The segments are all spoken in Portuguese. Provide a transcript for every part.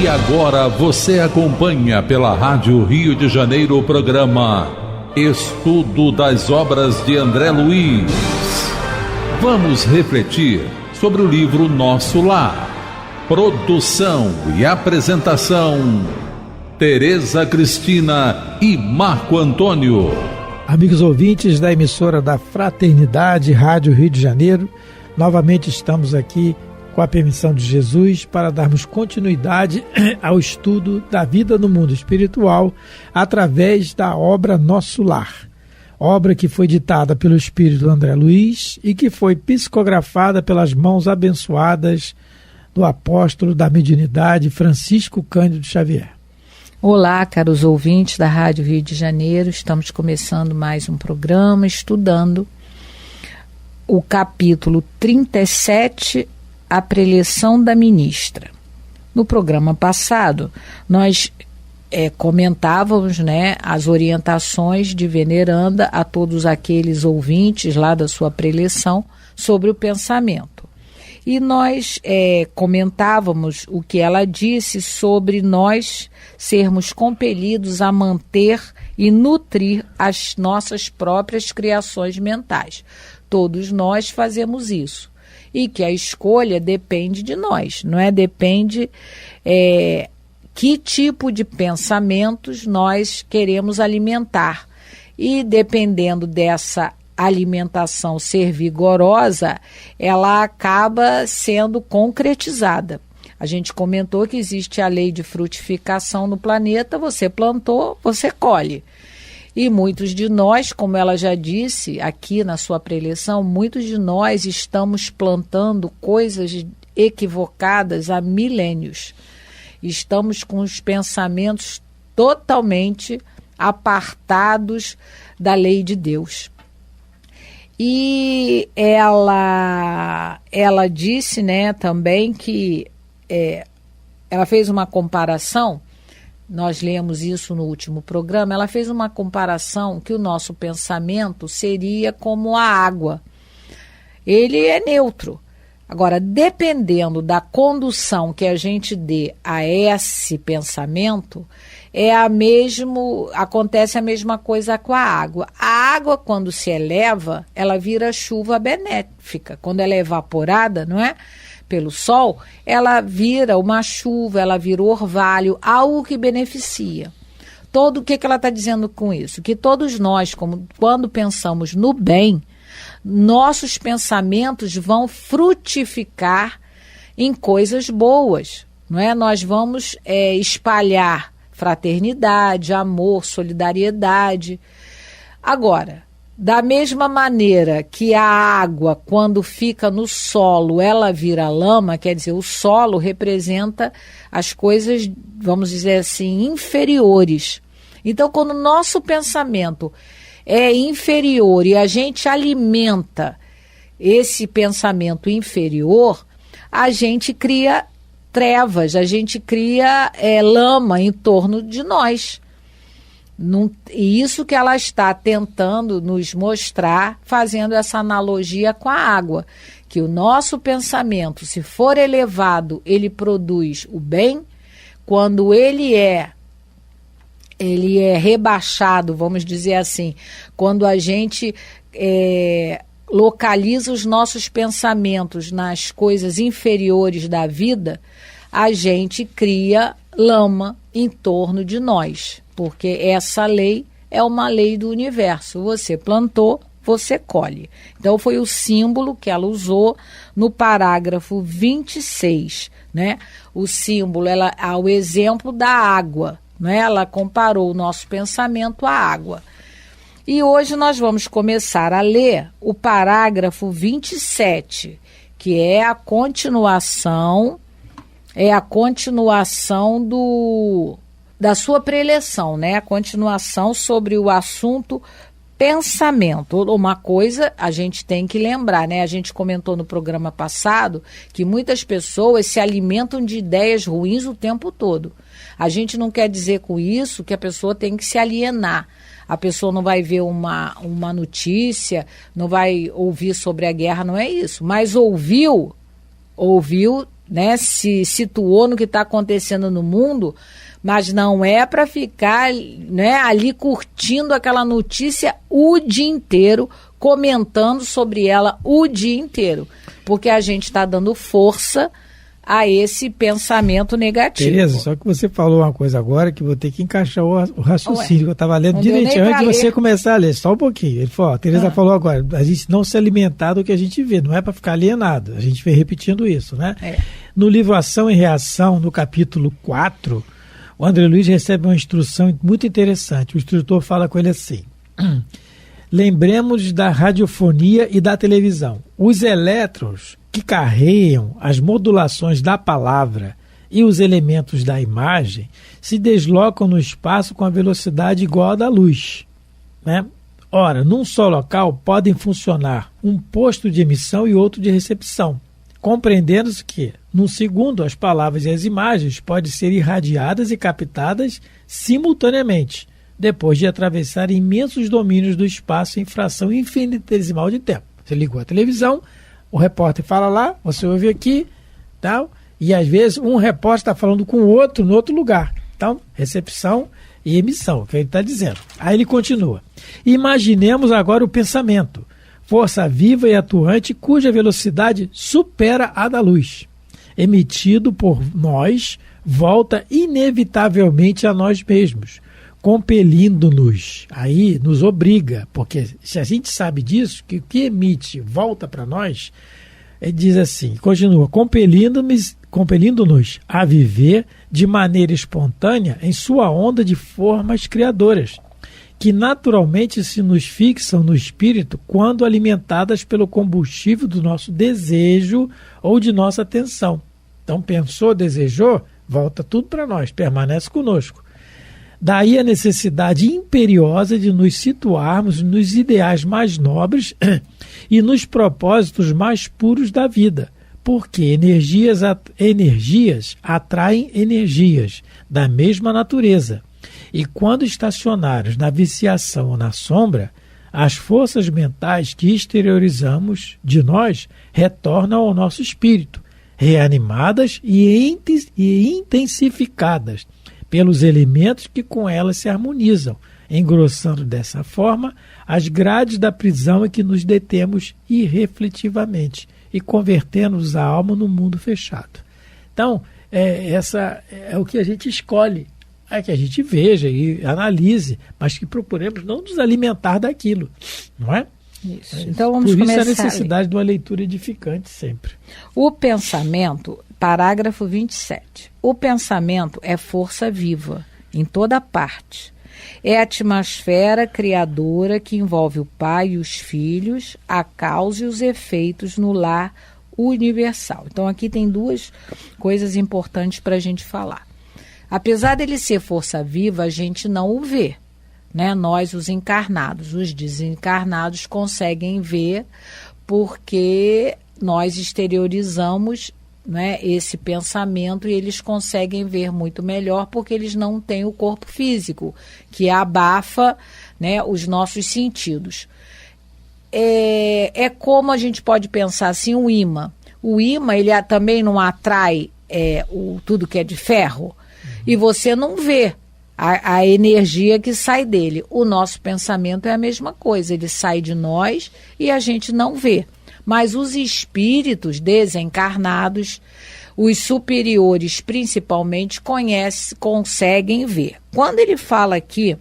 E agora você acompanha pela Rádio Rio de Janeiro o programa Estudo das Obras de André Luiz. Vamos refletir sobre o livro Nosso Lar. Produção e apresentação, Tereza Cristina e Marco Antônio. Amigos ouvintes da emissora da Fraternidade Rádio Rio de Janeiro, novamente estamos aqui com a permissão de Jesus para darmos continuidade ao estudo da vida no mundo espiritual através da obra Nosso Lar. Obra que foi ditada pelo Espírito André Luiz e que foi psicografada pelas mãos abençoadas do apóstolo da mediunidade Francisco Cândido Xavier. Olá, caros ouvintes da Rádio Rio de Janeiro, estamos começando mais um programa estudando o capítulo 37, a preleção da ministra. No programa passado, nós comentávamos, as orientações de veneranda a todos aqueles ouvintes lá da sua preleção sobre o pensamento. E nós comentávamos o que ela disse sobre nós sermos compelidos a manter e nutrir as nossas próprias criações mentais. Todos nós fazemos isso. E que a escolha depende de nós, não é? Depende que tipo de pensamentos nós queremos alimentar. E dependendo dessa alimentação ser vigorosa, ela acaba sendo concretizada. A gente comentou que existe a lei de frutificação no planeta, você plantou, você colhe. E muitos de nós, como ela já disse aqui na sua preleção, muitos de nós estamos plantando coisas equivocadas há milênios. Estamos com os pensamentos totalmente apartados da lei de Deus. E ela disse, também que ela fez uma comparação. Nós lemos isso no último programa, ela fez uma comparação que o nosso pensamento seria como a água. Ele é neutro. Agora, dependendo da condução que a gente dê a esse pensamento, acontece a mesma coisa com a água. A água, quando se eleva, ela vira chuva benéfica. Quando ela é evaporada, não é? Pelo sol, ela vira uma chuva, ela vira orvalho, algo que beneficia. O que ela está dizendo com isso? Que todos nós, quando pensamos no bem, nossos pensamentos vão frutificar em coisas boas, não é? Nós vamos espalhar fraternidade, amor, solidariedade. Agora, da mesma maneira que a água, quando fica no solo, ela vira lama, quer dizer, o solo representa as coisas, vamos dizer assim, inferiores. Então, quando o nosso pensamento é inferior e a gente alimenta esse pensamento inferior, a gente cria trevas, a gente cria lama em torno de nós. E isso que ela está tentando nos mostrar, fazendo essa analogia com a água, que o nosso pensamento, se for elevado, ele produz o bem. Quando ele é rebaixado, vamos dizer assim, quando a gente localiza os nossos pensamentos nas coisas inferiores da vida, a gente cria lama em torno de nós, porque essa lei é uma lei do universo. Você plantou, você colhe. Então foi o símbolo que ela usou no parágrafo 26, O símbolo, o exemplo da água, Ela comparou o nosso pensamento à água. E hoje nós vamos começar a ler o parágrafo 27, que é a continuação da sua preleção, A continuação sobre o assunto pensamento. Uma coisa a gente tem que lembrar, A gente comentou no programa passado que muitas pessoas se alimentam de ideias ruins o tempo todo. A gente não quer dizer com isso que a pessoa tem que se alienar. A pessoa não vai ver uma notícia, não vai ouvir sobre a guerra, não é isso. Mas ouviu né, se situou no que está acontecendo no mundo, mas não é para ficar, né, ali curtindo aquela notícia o dia inteiro, comentando sobre ela o dia inteiro, porque a gente está dando força a esse pensamento negativo. Tereza, só que você falou uma coisa agora que vou ter que encaixar o raciocínio que eu estava lendo direitinho antes de você começar a ler, só um pouquinho. Ele falou, a Tereza falou agora, a gente não se alimentar do que a gente vê, não é para ficar alienado, a gente vem repetindo isso, né? No livro Ação e Reação, no capítulo 4, o André Luiz recebe uma instrução muito interessante. O instrutor fala com ele assim: lembremos da radiofonia e da televisão. Os elétrons que carregam as modulações da palavra e os elementos da imagem se deslocam no espaço com a velocidade igual à da luz, né? Ora, num só local podem funcionar um posto de emissão e outro de recepção, compreendendo-se que, num segundo, as palavras e as imagens podem ser irradiadas e captadas simultaneamente, depois de atravessar imensos domínios do espaço em fração infinitesimal de tempo. Você ligou a televisão, o repórter fala lá, você ouve aqui, tal, e às vezes um repórter está falando com o outro no outro lugar. Então, recepção e emissão, que ele está dizendo. Aí ele continua. Imaginemos agora o pensamento, força viva e atuante cuja velocidade supera a da luz. Emitido por nós, volta inevitavelmente a nós mesmos, compelindo-nos, aí nos obriga, porque se a gente sabe disso, que o que emite volta para nós, ele diz assim, continua, compelindo-nos a viver de maneira espontânea em sua onda de formas criadoras, que naturalmente se nos fixam no espírito quando alimentadas pelo combustível do nosso desejo ou de nossa atenção. Então pensou, desejou, volta tudo para nós, permanece conosco. Daí a necessidade imperiosa de nos situarmos nos ideais mais nobres e nos propósitos mais puros da vida, porque energias atraem energias da mesma natureza. E quando estacionários na viciação ou na sombra, as forças mentais que exteriorizamos de nós retornam ao nosso espírito, reanimadas e intensificadas pelos elementos que com elas se harmonizam, engrossando dessa forma as grades da prisão em que nos detemos irrefletivamente e convertendo-nos a alma no mundo fechado. Então, essa é o que a gente escolhe, é que a gente veja e analise, mas que procuremos não nos alimentar daquilo, não é? Isso. Então vamos começar. Por isso a necessidade de uma leitura edificante sempre. O pensamento, parágrafo 27. O pensamento é força viva, em toda parte. É a atmosfera criadora que envolve o pai e os filhos, a causa e os efeitos no lar universal. Então aqui tem duas coisas importantes para a gente falar. Apesar dele ser força viva, a gente não o vê, né? Nós, os encarnados, os desencarnados conseguem ver porque nós exteriorizamos, né, esse pensamento e eles conseguem ver muito melhor porque eles não têm o corpo físico que abafa, né, os nossos sentidos. É como a gente pode pensar assim, o ímã. O ímã, ele também não atrai tudo que é de ferro e você não vê a energia que sai dele. O nosso pensamento é a mesma coisa, ele sai de nós e a gente não vê. Mas os espíritos desencarnados, os superiores principalmente, conseguem ver. Quando ele fala aqui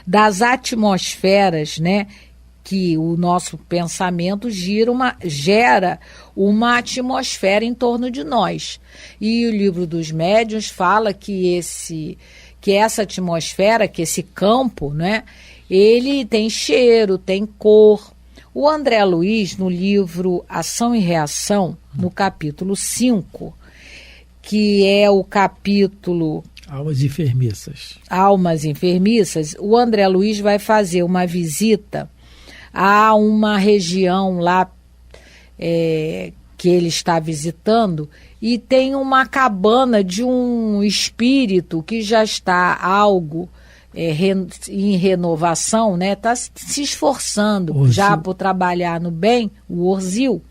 das atmosferas, né, que o nosso pensamento gera uma atmosfera em torno de nós. E o livro dos médiuns fala que essa atmosfera, que esse campo, né, ele tem cheiro, tem cor. O André Luiz, no livro Ação e Reação, no capítulo 5, que é o capítulo Almas Enfermiças. Almas Enfermiças, o André Luiz vai fazer uma visita a uma região lá que ele está visitando e tem uma cabana de um espírito que já está algo em renovação, né? Está se esforçando já por trabalhar no bem, o Orzil.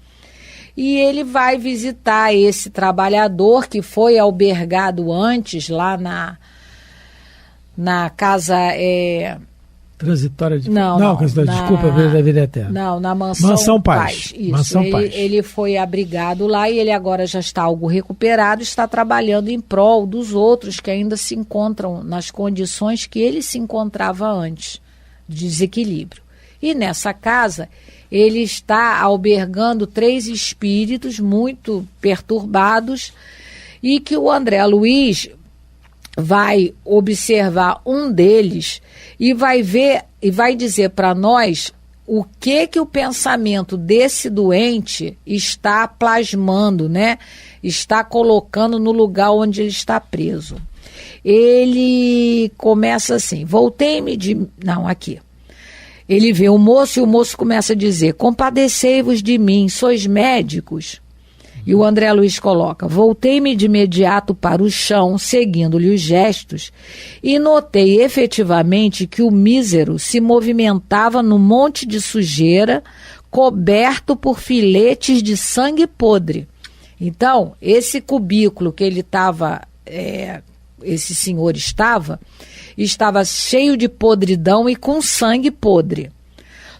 e ele vai visitar esse trabalhador que foi albergado antes lá na casa... Transitória de... desculpa, da vida eterna. Não, na Mansão Paz. Isso, Mansão Paz. Ele foi abrigado lá e ele agora já está algo recuperado, está trabalhando em prol dos outros que ainda se encontram nas condições que ele se encontrava antes, de desequilíbrio. E nessa casa, ele está albergando 3 espíritos muito perturbados e que o André Luiz vai observar um deles e vai ver e vai dizer para nós o que o pensamento desse doente está plasmando, né? Está colocando no lugar onde ele está preso. Ele começa assim, Ele vê o moço e o moço começa a dizer, compadecei-vos de mim, sois médicos? E o André Luiz coloca, voltei-me de imediato para o chão, seguindo-lhe os gestos, e notei efetivamente que o mísero se movimentava no monte de sujeira, coberto por filetes de sangue podre. Então, esse cubículo que ele estava, esse senhor estava cheio de podridão e com sangue podre.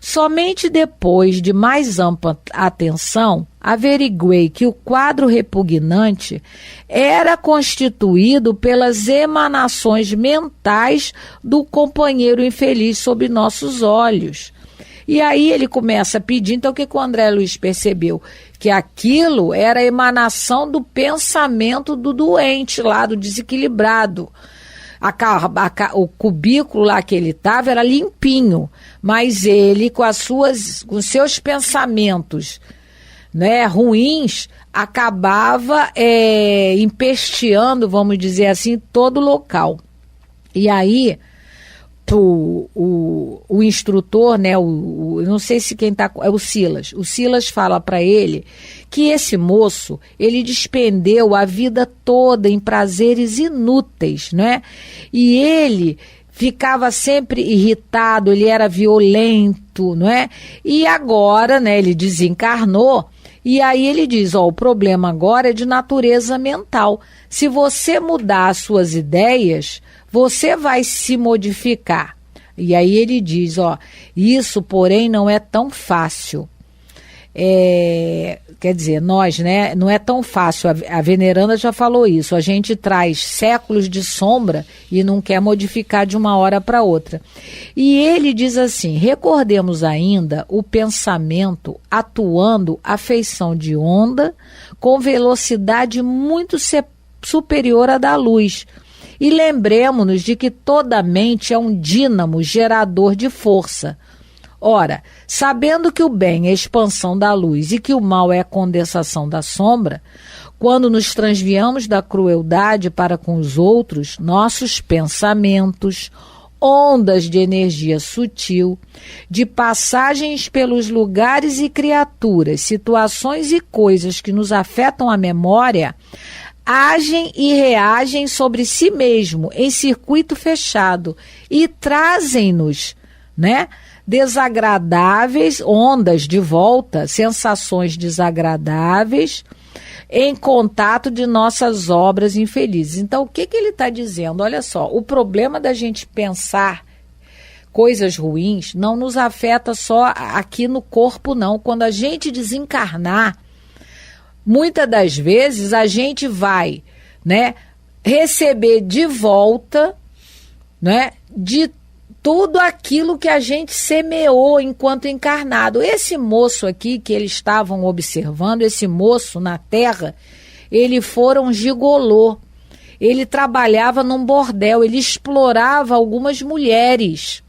Somente depois de mais ampla atenção, averiguei que o quadro repugnante era constituído pelas emanações mentais do companheiro infeliz sob nossos olhos. E aí ele começa a pedir, então o que o André Luiz percebeu? Que aquilo era a emanação do pensamento do doente lá, do desequilibrado. O cubículo lá que ele estava era limpinho, mas ele com os seus pensamentos, né, ruins, acabava empesteando, vamos dizer assim, todo o local. E aí o instrutor, né, eu não sei se quem está, é o Silas fala para ele que esse moço, ele despendeu a vida toda em prazeres inúteis, né? E ele ficava sempre irritado, ele era violento, não é? E agora, né, ele desencarnou, e aí ele diz, o problema agora é de natureza mental. Se você mudar as suas ideias, você vai se modificar. E aí ele diz, isso, porém, não é tão fácil. Quer dizer, nós, né, não é tão fácil, a veneranda já falou isso, a gente traz séculos de sombra e não quer modificar de uma hora para outra. E ele diz assim, recordemos ainda o pensamento atuando à feição de onda com velocidade muito superior à da luz. E lembremos-nos de que toda mente é um dínamo gerador de força. Ora, sabendo que o bem é a expansão da luz e que o mal é a condensação da sombra, quando nos transviamos da crueldade para com os outros, nossos pensamentos, ondas de energia sutil, de passagens pelos lugares e criaturas, situações e coisas que nos afetam a memória, agem e reagem sobre si mesmo em circuito fechado e trazem-nos, né, desagradáveis, ondas de volta, sensações desagradáveis em contato de nossas obras infelizes. Então, o que ele está dizendo? Olha só, o problema da gente pensar coisas ruins não nos afeta só aqui no corpo, não. Quando a gente desencarnar, muitas das vezes a gente vai, né, receber de volta, né, de tudo aquilo que a gente semeou enquanto encarnado. Esse moço aqui que eles estavam observando, esse moço na Terra, ele fora um gigolô. Ele trabalhava num bordel, ele explorava algumas mulheres.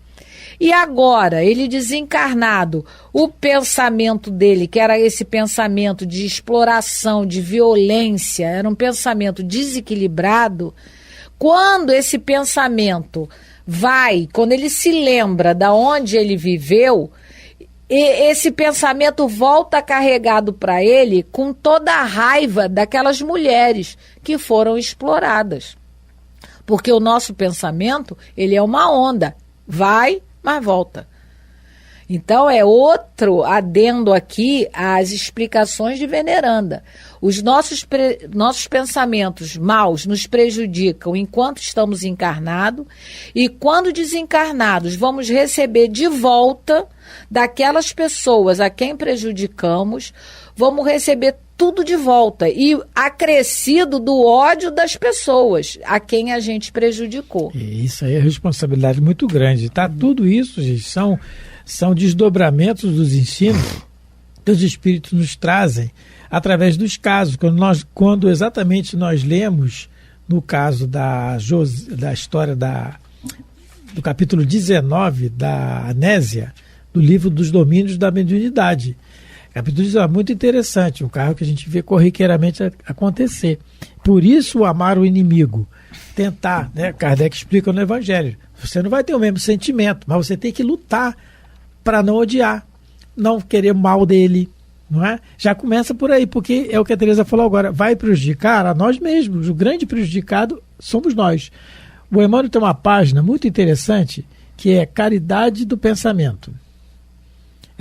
E agora, ele desencarnado, o pensamento dele, que era esse pensamento de exploração, de violência, era um pensamento desequilibrado. Quando esse pensamento quando ele se lembra da onde ele viveu, esse pensamento volta carregado para ele com toda a raiva daquelas mulheres que foram exploradas. Porque o nosso pensamento, ele é uma onda, vai, mas volta. Então é outro adendo aqui às explicações de Veneranda. Os nossos pensamentos maus nos prejudicam enquanto estamos encarnados, e quando desencarnados vamos receber de volta daquelas pessoas a quem prejudicamos, vamos receber tudo de volta, e acrescido do ódio das pessoas a quem a gente prejudicou. E isso aí é responsabilidade muito grande, tá? Tudo isso, gente, são desdobramentos dos ensinos que os espíritos nos trazem através dos casos. Quando exatamente nós lemos, no caso da história do capítulo 19 da Anésia, do livro dos domínios da mediunidade. Capítulo 19 é muito interessante, um carro que a gente vê corriqueiramente acontecer. Por isso, o amar o inimigo, tentar, né? Kardec explica no Evangelho, você não vai ter o mesmo sentimento, mas você tem que lutar para não odiar, não querer mal dele, não é? Já começa por aí, porque é o que a Teresa falou agora, vai prejudicar a nós mesmos, o grande prejudicado somos nós. O Emmanuel tem uma página muito interessante, que é Caridade do Pensamento.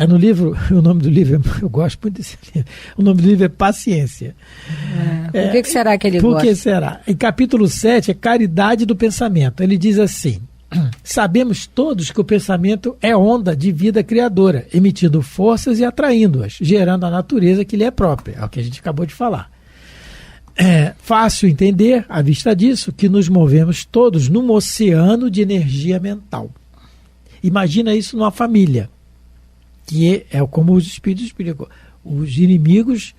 É no livro, o nome do livro, eu gosto muito desse livro, o nome do livro é Paciência. Por que será que ele gosta? Por que será? Em capítulo 7 é Caridade do Pensamento. Ele diz assim: sabemos todos que o pensamento é onda de vida criadora, emitindo forças e atraindo-as, gerando a natureza que lhe é própria. É o que a gente acabou de falar. É fácil entender, à vista disso, que nos movemos todos num oceano de energia mental. Imagina isso numa família, que é como os espíritos explicam. Os inimigos,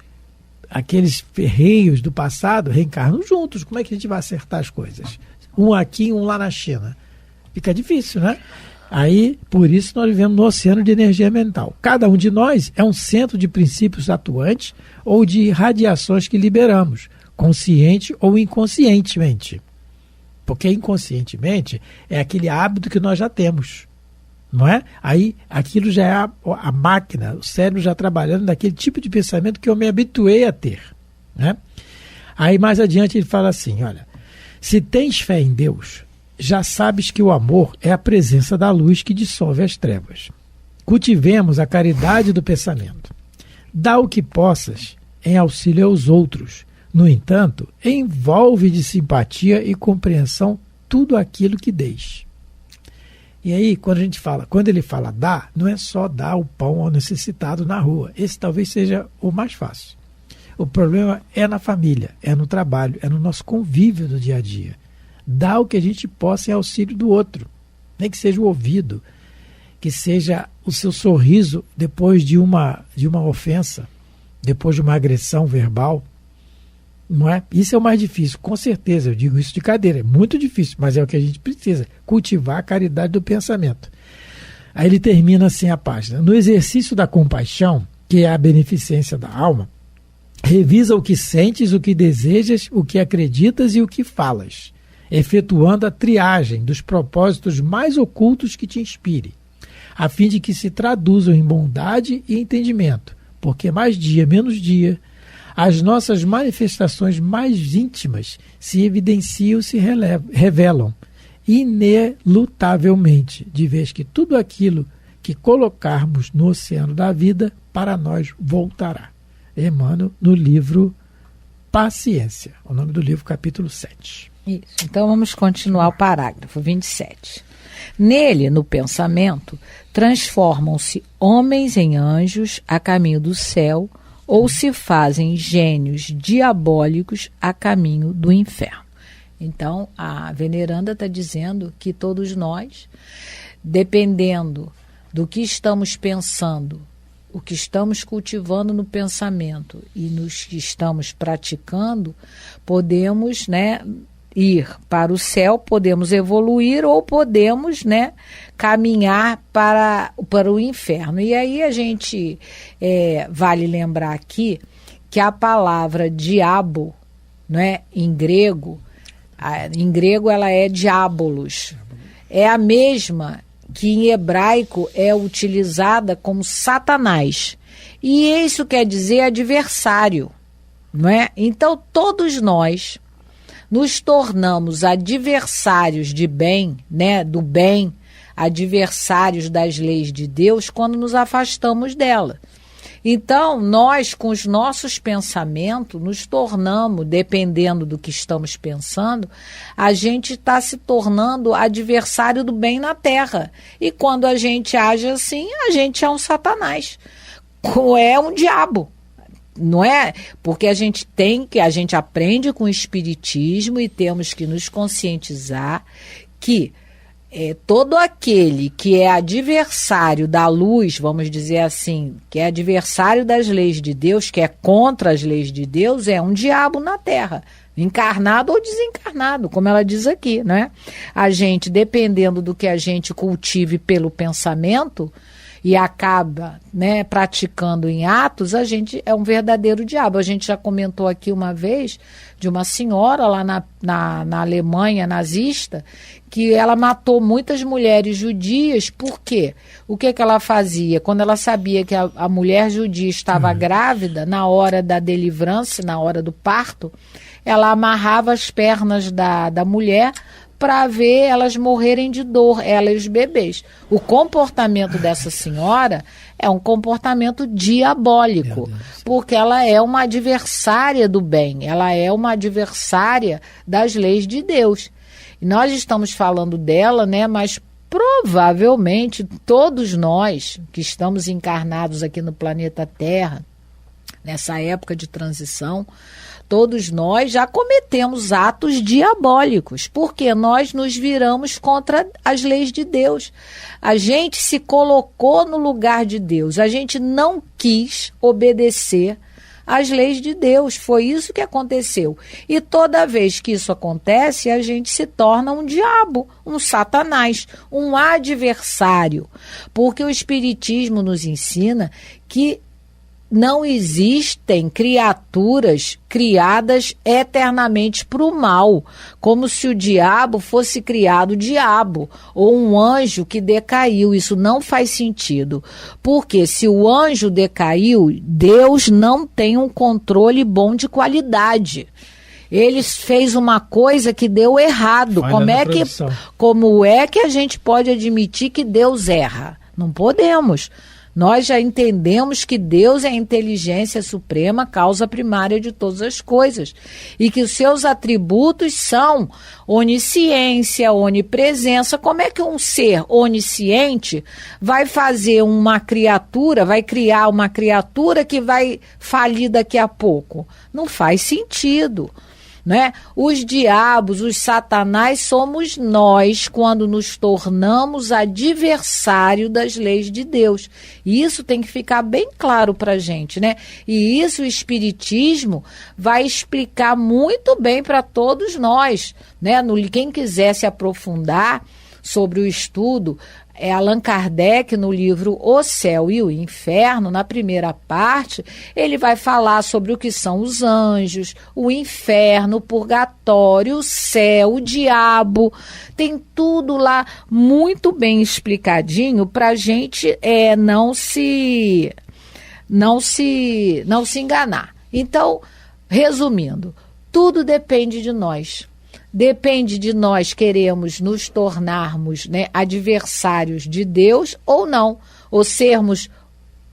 aqueles ferreiros do passado, reencarnam juntos. Como é que a gente vai acertar as coisas? Um aqui, um lá na China. Fica difícil, né? Aí, por isso, nós vivemos no oceano de energia mental. Cada um de nós é um centro de princípios atuantes ou de radiações que liberamos, consciente ou inconscientemente. Porque inconscientemente é aquele hábito que nós já temos, não é? Aí aquilo já é a máquina, o cérebro já trabalhando daquele tipo de pensamento que eu me habituei a ter, né? Aí mais adiante ele fala assim, olha, se tens fé em Deus, já sabes que o amor é a presença da luz que dissolve as trevas. Cultivemos a caridade do pensamento. Dá o que possas em auxílio aos outros. No entanto, envolve de simpatia e compreensão tudo aquilo que deixe. E aí, quando ele fala dar, não é só dar o pão ao necessitado na rua. Esse talvez seja o mais fácil. O problema é na família, é no trabalho, é no nosso convívio do dia a dia. Dá o que a gente possa em auxílio do outro. Nem que seja o ouvido, que seja o seu sorriso depois de uma ofensa, depois de uma agressão verbal. Não é? Isso é o mais difícil, com certeza, eu digo isso de cadeira, é muito difícil, mas é o que a gente precisa, cultivar a caridade do pensamento. Aí ele termina assim a página: no exercício da compaixão, que é a beneficência da alma, revisa o que sentes, o que desejas, o que acreditas e o que falas, efetuando a triagem dos propósitos mais ocultos que te inspire, a fim de que se traduzam em bondade e entendimento, porque mais dia, menos dia, as nossas manifestações mais íntimas se evidenciam, se revelam inelutavelmente, de vez que tudo aquilo que colocarmos no oceano da vida para nós voltará. Emmanuel, no livro Paciência, o nome do livro, capítulo 7. Isso. Então vamos continuar o parágrafo 27. Nele, no pensamento, transformam-se homens em anjos a caminho do céu, ou se fazem gênios diabólicos a caminho do inferno. Então, a Veneranda está dizendo que todos nós, dependendo do que estamos pensando, o que estamos cultivando no pensamento e nos que estamos praticando, podemos, né, ir para o céu, podemos evoluir ou podemos, né, caminhar para o inferno. E aí a gente vale lembrar aqui que a palavra diabo, né, em grego ela é diabolos, é a mesma que em hebraico é utilizada como Satanás. E isso quer dizer adversário, não é? Então todos nós nos tornamos adversários de bem, né, do bem, adversários das leis de Deus quando nos afastamos dela. Então, nós, com os nossos pensamentos, nos tornamos, dependendo do que estamos pensando, a gente está se tornando adversário do bem na terra. E quando a gente age assim, a gente é um Satanás, é um diabo. Não é? Porque a gente aprende com o Espiritismo e temos que nos conscientizar que todo aquele que é adversário da luz, vamos dizer assim, que é adversário das leis de Deus, que é contra as leis de Deus, é um diabo na terra, encarnado ou desencarnado, como ela diz aqui, né? A gente, dependendo do que a gente cultive pelo pensamento e acaba, né, praticando em atos, a gente é um verdadeiro diabo. A gente já comentou aqui uma vez de uma senhora lá na Alemanha nazista, que ela matou muitas mulheres judias. Por quê? O que ela fazia? Quando ela sabia que a mulher judia estava grávida, na hora da delivrance, na hora do parto, ela amarrava as pernas da mulher para ver elas morrerem de dor, ela e os bebês. O comportamento dessa senhora é um comportamento diabólico, porque ela é uma adversária do bem, ela é uma adversária das leis de Deus. E nós estamos falando dela, né, mas provavelmente todos nós que estamos encarnados aqui no planeta Terra, nessa época de transição, todos nós já cometemos atos diabólicos, porque nós nos viramos contra as leis de Deus. A gente se colocou no lugar de Deus, a gente não quis obedecer às leis de Deus, foi isso que aconteceu. E toda vez que isso acontece, a gente se torna um diabo, um Satanás, um adversário, porque o Espiritismo nos ensina que não existem criaturas criadas eternamente para o mal, como se o diabo fosse criado diabo, ou um anjo que decaiu. Isso não faz sentido, porque se o anjo decaiu, Deus não tem um controle bom de qualidade. Ele fez uma coisa que deu errado. Como é que a gente pode admitir que Deus erra? Não podemos. Nós já entendemos que Deus é a inteligência suprema, causa primária de todas as coisas, e que os seus atributos são onisciência, onipresença. Como é que um ser onisciente vai fazer uma criatura, vai criar uma criatura que vai falir daqui a pouco? Não faz sentido. Né? Os diabos, os satanás somos nós quando nos tornamos adversário das leis de Deus. E isso tem que ficar bem claro para a gente, né? E isso o Espiritismo vai explicar muito bem para todos nós, né? Quem quiser se aprofundar sobre o estudo, Allan Kardec, no livro O Céu e o Inferno, na primeira parte, ele vai falar sobre o que são os anjos, o inferno, o purgatório, o céu, o diabo. Tem tudo lá muito bem explicadinho para a gente não se enganar. Então, resumindo, tudo depende de nós. Depende de nós queremos nos tornarmos, né, adversários de Deus ou não, ou sermos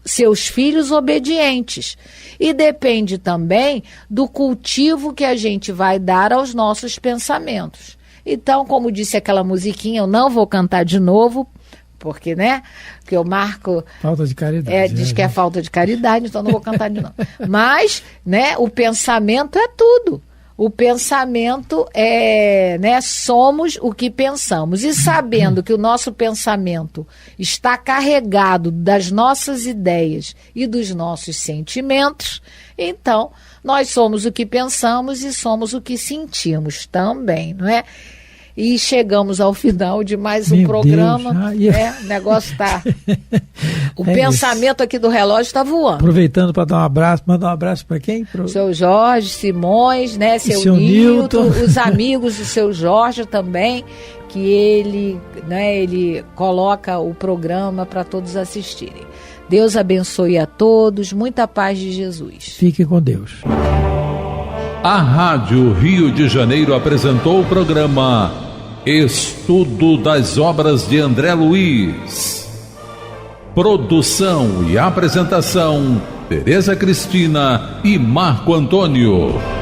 seus filhos obedientes. E depende também do cultivo que a gente vai dar aos nossos pensamentos. Então, como disse aquela musiquinha, eu não vou cantar de novo, porque, né, porque o Marco falta de caridade, diz que é falta de caridade, então não vou cantar de novo. Mas, né, o pensamento é tudo. O pensamento somos o que pensamos. E sabendo que o nosso pensamento está carregado das nossas ideias e dos nossos sentimentos, então nós somos o que pensamos e somos o que sentimos também, não é? E chegamos ao final de mais um programa. O negócio está... O pensamento aqui do relógio está voando. Aproveitando para dar um abraço, mandar um abraço para quem? Seu Jorge Simões, né? Seu Nilton, os amigos do seu Jorge também, que ele coloca o programa para todos assistirem. Deus abençoe a todos, muita paz de Jesus. Fique com Deus. A Rádio Rio de Janeiro apresentou o programa Estudo das obras de André Luiz. Produção e apresentação: Tereza Cristina e Marco Antônio.